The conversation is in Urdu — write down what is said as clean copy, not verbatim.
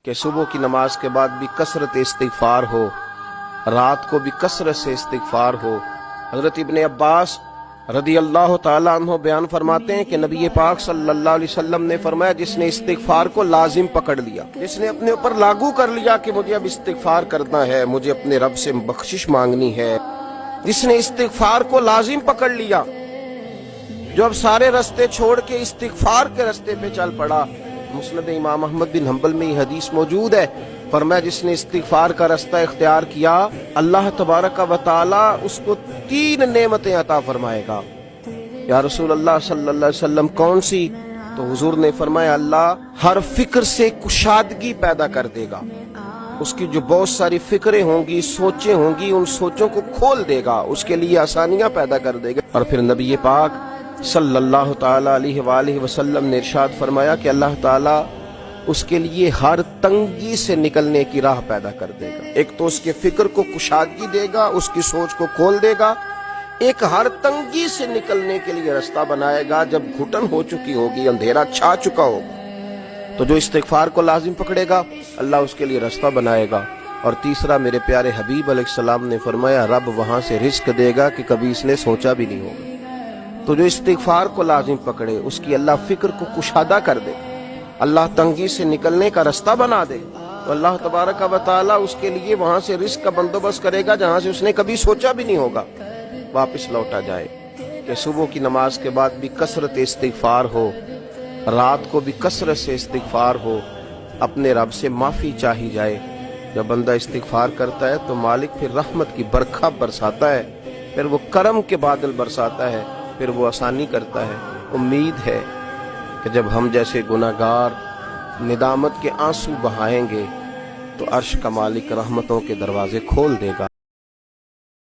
کہ صبح کی نماز کے بعد بھی کثرت استغفار ہو، رات کو بھی کثرت سے استغفار ہو۔ حضرت ابن عباس رضی اللہ تعالیٰ عنہ بیان فرماتے ہیں کہ نبی پاک صلی اللہ علیہ وسلم نے فرمایا، جس نے استغفار کو لازم پکڑ لیا، جس نے اپنے اوپر لاگو کر لیا کہ مجھے اب استغفار کرنا ہے، مجھے اپنے رب سے بخشش مانگنی ہے، جس نے استغفار کو لازم پکڑ لیا، جو اب سارے رستے چھوڑ کے استغفار کے رستے پہ چل پڑا۔ مسند امام احمد بن حنبل میں یہ حدیث موجود ہے، فرمایا جس نے استغفار کا رستہ اختیار کیا، اللہ تبارک و تعالی اس کو 3 نعمتیں عطا فرمائے گا۔ یا رسول اللہ صلی اللہ علیہ وسلم کون سی؟ تو حضور نے فرمایا اللہ ہر فکر سے کشادگی پیدا کر دے گا، اس کی جو بہت ساری فکریں ہوں گی، سوچیں ہوں گی، ان سوچوں کو کھول دے گا، اس کے لیے آسانیاں پیدا کر دے گا۔ اور پھر نبی پاک صلی اللہ تعالی علیہ وآلہ وسلم نے ارشاد فرمایا کہ اللہ تعالی اس کے لیے ہر تنگی سے نکلنے کی راہ پیدا کر دے گا۔ ایک تو اس کے فکر کو کشادگی دے گا، اس کی سوچ کو کھول دے گا، ایک ہر تنگی سے نکلنے کے لیے راستہ بنائے گا۔ جب گھٹن ہو چکی ہوگی، اندھیرا چھا چکا ہوگا، تو جو استغفار کو لازم پکڑے گا اللہ اس کے لیے راستہ بنائے گا۔ اور تیسرا میرے پیارے حبیب علیہ السلام نے فرمایا رب وہاں سے رزق دے گا کہ کبھی اس نے سوچا بھی نہیں ہوگا۔ تو جو استغفار کو لازم پکڑے اس کی اللہ فکر کو کشادہ کر دے، اللہ تنگی سے نکلنے کا راستہ بنا دے، تو اللہ تبارک و تعالی اس کے لیے وہاں سے رزق کا بندوبست کرے گا جہاں سے اس نے کبھی سوچا بھی نہیں ہوگا۔ واپس لوٹا جائے کہ صبح کی نماز کے بعد بھی کثرت استغفار ہو، رات کو بھی کثرت سے استغفار ہو، اپنے رب سے معافی چاہی جائے۔ جب بندہ استغفار کرتا ہے تو مالک پھر رحمت کی برکھا برساتا ہے، پھر وہ کرم کے بادل برساتا ہے، پھر وہ آسانی کرتا ہے۔ امید ہے کہ جب ہم جیسے گناہگار ندامت کے آنسو بہائیں گے تو عرش کا مالک رحمتوں کے دروازے کھول دے گا۔